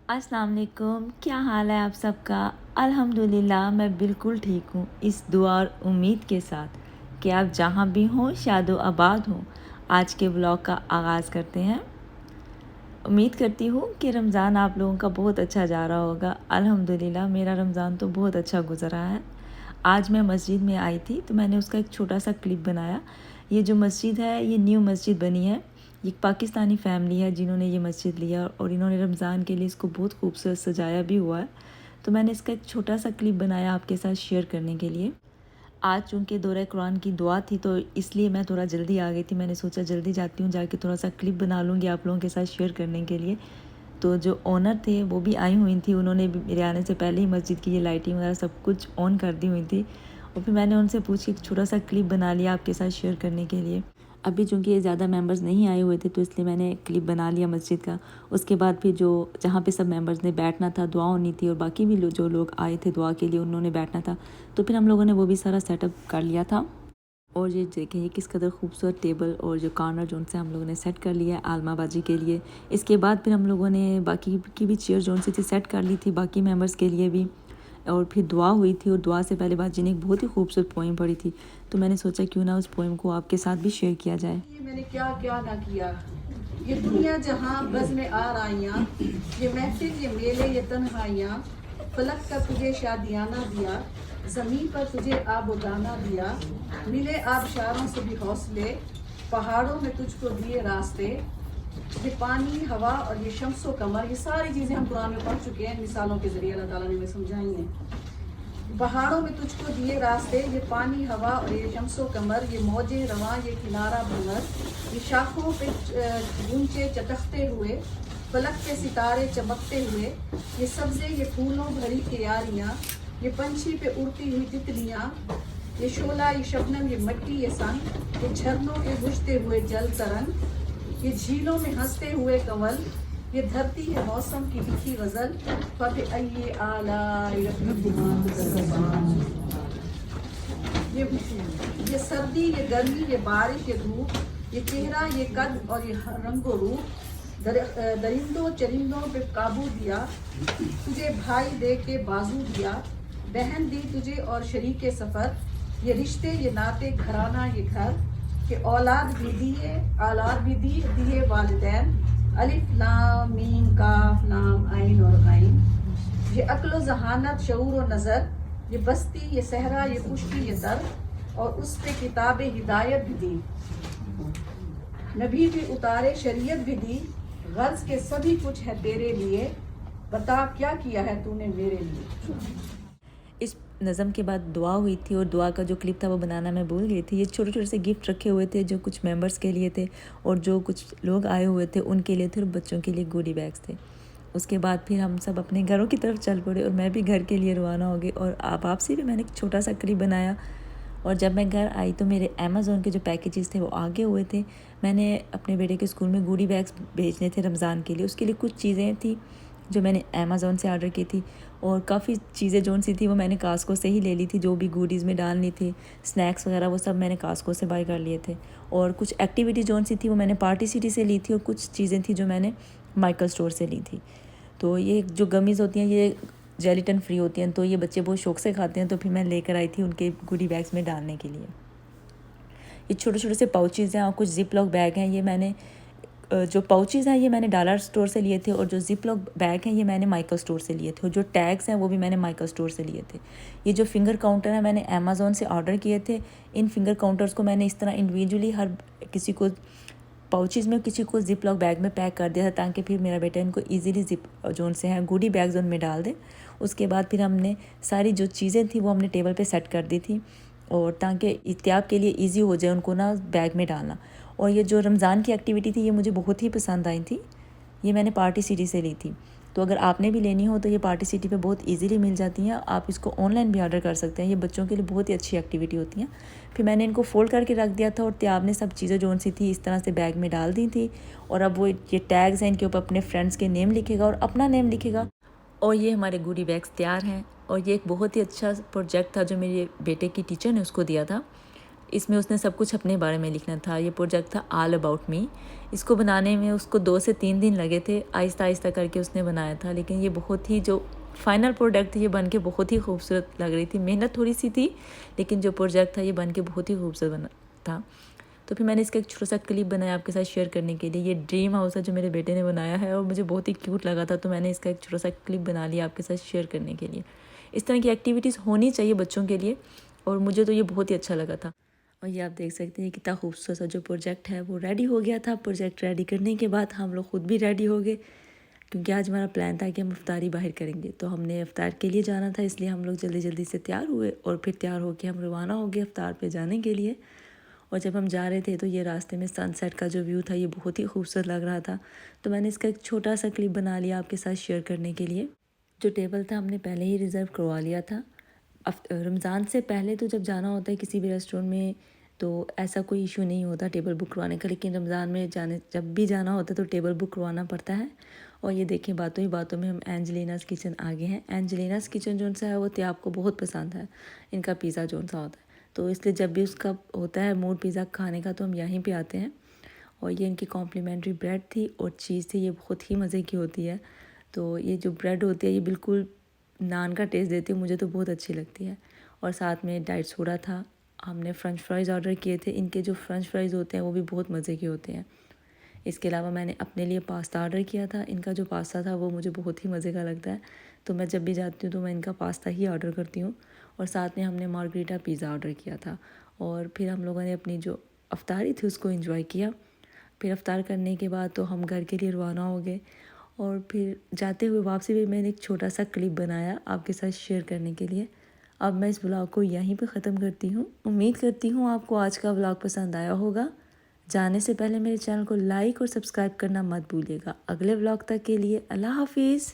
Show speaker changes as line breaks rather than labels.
अस्सलाम वालेकुम। क्या हाल है आप सबका? अल्हम्दुलिल्लाह मैं बिल्कुल ठीक हूँ, इस दुआ और उम्मीद के साथ कि आप जहाँ भी हों शादो आबाद हों। आज के व्लॉग का आगाज़ करते हैं। उम्मीद करती हूँ कि रमज़ान आप लोगों का बहुत अच्छा जा रहा होगा। अल्हम्दुलिल्लाह मेरा रमज़ान तो बहुत अच्छा गुज़रा है। आज मैं मस्जिद में आई थी तो मैंने उसका एक छोटा सा क्लिप बनाया। ये जो मस्जिद है ये न्यू मस्जिद बनी है। ये एक पाकिस्तानी फ़ैमिली है जिन्होंने ये मस्जिद लिया और इन्होंने रमज़ान के लिए इसको बहुत खूबसूरत सजाया भी हुआ है। तो मैंने इसका एक छोटा सा क्लिप बनाया आपके साथ शेयर करने के लिए। आज चूँकि दौरा कुरान की दुआ थी तो इसलिए मैं थोड़ा जल्दी आ गई थी। मैंने सोचा जल्दी जाती हूँ, जाके थोड़ा सा क्लिप बना लूँगी आप लोगों के साथ शेयर करने के लिए। तो जो ओनर थे वो भी आई हुई थी, उन्होंने भी मेरे आने से पहले ही मस्जिद की ये लाइटिंग वगैरह सब कुछ ऑन कर दी हुई थी। और फिर मैंने उनसे पूछ के एक छोटा सा क्लिप बना लिया आपके साथ शेयर करने के लिए। अभी चूँकि ये ज़्यादा मेंबर्स नहीं आए हुए थे तो इसलिए मैंने क्लिप बना लिया मस्जिद का। उसके बाद फिर जो जहाँ पे सब मेंबर्स ने बैठना था, दुआ होनी थी और बाकी भी जो लोग आए थे दुआ के लिए उन्होंने बैठना था, तो फिर हम लोगों ने वो भी सारा सेटअप कर लिया था। और ये देखिए किस कदर खूबसूरत टेबल और जो कॉर्नर जोन से हम लोगों ने सेट कर लिया है आलमाबाजी के लिए। इसके बाद फिर हम लोगों ने बाकी की भी चेयर जोन सी थी सेट कर ली थी बाकी मेंबर्स के लिए भी। और फिर दुआ हुई थी और दुआ से पहले बाजी ने एक बहुत ही खूबसूरत पोइम पढ़ी थी, तो मैंने सोचा क्यों ना उस पोइम को आपके साथ भी शेयर किया जाए।
ये मैंने क्या क्या ना किया, ये दुनिया जहाँ बज़ में आ राइयाँ, ये महफिल ये मेले ये तन्हाइयाँ, फलक का तुझे शादियाना दिया, ज़मीन पर तुझे आबोदाना दिया, मिले आबशारों से भी हौसले, पहाड़ों में तुझको दिए रास्ते, ये पानी हवा और ये शम्सो कमर, ये सारी चीज़ें हम कुरान में पढ़ चुके हैं, मिसालों के ज़रिए अल्लाह ताला ने हमें समझाई हैं। पहाड़ों में तुझको दिए रास्ते, ये पानी हवा और ये शम्सो कमर, ये मौजे रवां ये किनारा भंवर, ये शाखों पे गूंचे चटकते हुए, फलक के सितारे चमकते हुए, ये सब्ज़े ये फूलों भरी क्यारियाँ, ये पंछी पे उड़ती हुई तितलियाँ, ये शोला ये शबनम ये मट्टी ये सन, ये झरनों के बुझते हुए जल तरंग, ये झीलों में हंसते हुए कंवल, ये धरती है मौसम की लिखी गजल, फबिअय्यि आलाइ रब्बिकुमा तुकज़्ज़िबान। ये सर्दी ये गर्मी ये बारिश ये धूप, ये चेहरा ये कद और ये रंगो रूप, दरिंदों चरिंदों पे काबू दिया, तुझे भाई दे के बाजू दिया, बहन दी तुझे और शरीके सफ़र, ये रिश्ते ये नाते घराना ये घर, कि औलाद भी दिए औलाद भी दिए वालिदैन, अलिफ लाम मीम काफ लाम आइन और आइन, ये अक्ल जहानत शऊर और नज़र, ये बस्ती ये सहरा ये खुश्की ये दर, और उस पे किताब हिदायत भी दी, नबी भी उतारे शरीयत भी दी, गर्ज के सभी कुछ है तेरे लिए, बता क्या किया है तूने मेरे लिए।
इस नज़म के बाद दुआ हुई थी और दुआ का जो क्लिप था वो बनाना मैं भूल गई थी। ये छोटे छोटे से गिफ्ट रखे हुए थे जो कुछ मेंबर्स के लिए थे और जो कुछ लोग आए हुए थे उनके लिए थे और बच्चों के लिए गोडी बैग्स थे। उसके बाद फिर हम सब अपने घरों की तरफ चल पड़े और मैं भी घर के लिए रवाना हो गई और आप से भी मैंने एक छोटा सा क्लिप बनाया। और जब मैं घर आई तो मेरे अमेज़ोन के जो पैकेजेस थे वो आगे हुए थे। मैंने अपने बेटे के स्कूल में गोडी बैग्स भेजने थे रमज़ान के लिए, उसके लिए कुछ चीज़ें थी जो मैंने अमेज़ोन से ऑर्डर की थी और काफ़ी चीज़ें जोन सी थी वो मैंने कास्को से ही ले ली थी। जो भी गोडीज़ में डालनी थी स्नैक्स वगैरह वो सब मैंने कास्को से बाय कर लिए थे। और कुछ एक्टिविटी जोन सी थी वो मैंने पार्टी सिटी से ली थी और कुछ चीज़ें थी जो मैंने माइकल स्टोर से ली थी। तो ये जो गमीज़ होती हैं ये जेलिटन फ्री होती हैं, तो ये बच्चे बहुत शौक से खाते हैं, तो फिर मैं लेकर आई थी उनके गोडी बैग्स में डालने के लिए। ये छोटे छोटे से पाउचेज़ हैं और कुछ जिप लॉक बैग हैं। ये मैंने जो पाउचेज़ हैं ये मैंने डॉलर स्टोर से लिए थे और जो जिप लॉक बैग हैं ये मैंने माइकल स्टोर से लिए थे और जो टैग्स हैं वो भी मैंने माइकल स्टोर से लिए थे। ये जो फिंगर काउंटर है मैंने अमेज़ोन से ऑर्डर किए थे। इन फिंगर काउंटर्स को मैंने इस तरह इंडिविजुअली हर किसी को पाउचेज़ में किसी को जिप लॉक बैग में पैक कर दिया था ताकि फिर मेरा बेटा इनको इजीली जिप जोन से हैं गोडी बैग जोन में डाल दे। उसके बाद फिर हमने सारी जो चीज़ें थी वो हमने टेबल पे सेट कर दी थी और ताकि एहतियात के लिए इजी हो जाए उनको ना बैग में डालना। और ये जो रमज़ान की एक्टिविटी थी ये मुझे बहुत ही पसंद आई थी। ये मैंने पार्टी सिटी से ली थी, तो अगर आपने भी लेनी हो तो ये पार्टी सिटी पे बहुत इजीली मिल जाती हैं। आप इसको ऑनलाइन भी ऑर्डर कर सकते हैं। ये बच्चों के लिए बहुत ही अच्छी एक्टिविटी होती हैं। फिर मैंने इनको फ़ोल्ड करके रख दिया था और त्याब ने सब चीज़ें जोन सी थी इस तरह से बैग में डाल दी थी। और अब वो ये टैग्स हैं इनके ऊपर अपने फ्रेंड्स के नेम लिखेगा और अपना नेम लिखेगा। और ये हमारे गोडी बैग्स तैयार हैं। और ये एक बहुत ही अच्छा प्रोजेक्ट था जो मेरे बेटे की टीचर ने उसको दिया था। इसमें उसने सब कुछ अपने बारे में लिखना था। ये प्रोजेक्ट था ऑल अबाउट मी। इसको बनाने में उसको 2 से 3 दिन लगे थे, आहिस्ता आहिस्ता करके उसने बनाया था। लेकिन ये बहुत ही जो फाइनल प्रोडक्ट थी ये बन के बहुत ही खूबसूरत लग रही थी। मेहनत थोड़ी सी थी, लेकिन जो प्रोजेक्ट था ये बन के बहुत ही खूबसूरत बना था। तो फिर मैंने इसका एक छोटा सा क्लिप बनाया आपके साथ शेयर करने के लिए। ये ड्रीम हाउस है जो मेरे बेटे ने बनाया है और मुझे बहुत ही क्यूट लगा था, तो मैंने इसका एक छोटा सा क्लिप बना लिया आपके साथ शेयर करने के लिए। इस तरह की एक्टिविटीज़ होनी चाहिए बच्चों के लिए, और मुझे तो ये बहुत ही अच्छा लगा था। और ये आप देख सकते हैं कितना खूबसूरत सा जो प्रोजेक्ट है वो रेडी हो गया था। प्रोजेक्ट रेडी करने के बाद हम लोग खुद भी रेडी हो गए, क्योंकि आज हमारा प्लान था कि हम इफ्तारी बाहर करेंगे। तो हमने इफ्तार के लिए जाना था, इसलिए हम लोग जल्दी जल्दी से तैयार हुए और फिर तैयार होकर हम रवाना हो गए इफ्तार पे जाने के लिए। और जब हम जा रहे थे तो ये रास्ते में सनसेट का जो व्यू था ये बहुत ही खूबसूरत लग रहा था। तो मैंने इसका एक छोटा सा क्लिप बना लिया आपके साथ शेयर करने के लिए। जो टेबल था हमने पहले ही रिज़र्व करवा लिया था। रमज़ान से पहले तो जब जाना होता है किसी भी रेस्टोरेंट में तो ऐसा कोई इशू नहीं होता टेबल बुक करवाने का, लेकिन रमज़ान में जब भी जाना होता है तो टेबल बुक करवाना पड़ता है। और ये देखें बातों ही बातों में हम एंजेलिनाज़ किचन आ गए हैं। एंजेलिनाज़ किचन जो सा है वो त्याब को बहुत पसंद है, इनका पिज़्ज़ा जो सा होता है। तो इसलिए जब भी उसका होता है मूड पिज़्ज़ा खाने का तो हम यहीं पे आते हैं। और ये इनकी कॉम्प्लीमेंट्री ब्रेड थी और चीज़ थी, ये बहुत ही मज़े की होती है। तो ये जो ब्रेड होती है ये बिल्कुल नान का टेस्ट देती है, मुझे तो बहुत अच्छी लगती है। और साथ में डाइट सोडा था। हमने फ़्रेंच फ्राइज़ ऑर्डर किए थे। इनके जो फ़्रेंच फ्राइज़ होते हैं वो भी बहुत मज़े के होते हैं। इसके अलावा मैंने अपने लिए पास्ता ऑर्डर किया था। इनका जो पास्ता था वो मुझे बहुत ही मज़े का लगता है, तो मैं जब भी जाती हूँ तो मैं इनका पास्ता ही ऑर्डर करती हूँ। और साथ में हमने मार्गरीटा पिज़्ज़ा ऑर्डर किया था। और फिर हम लोगों ने अपनी जो अफ्तारी थी उसको एंजॉय किया। फिर अफ्तार करने के बाद तो हम घर के लिए रवाना हो गए। और फिर जाते हुए वापसी भी मैंने एक छोटा सा क्लिप बनाया आपके साथ शेयर करने के लिए। अब मैं इस व्लॉग को यहीं पे ख़त्म करती हूँ। उम्मीद करती हूँ आपको आज का व्लॉग पसंद आया होगा। जाने से पहले मेरे चैनल को लाइक और सब्सक्राइब करना मत भूलिएगा। अगले व्लॉग तक के लिए अल्लाह हाफिज़।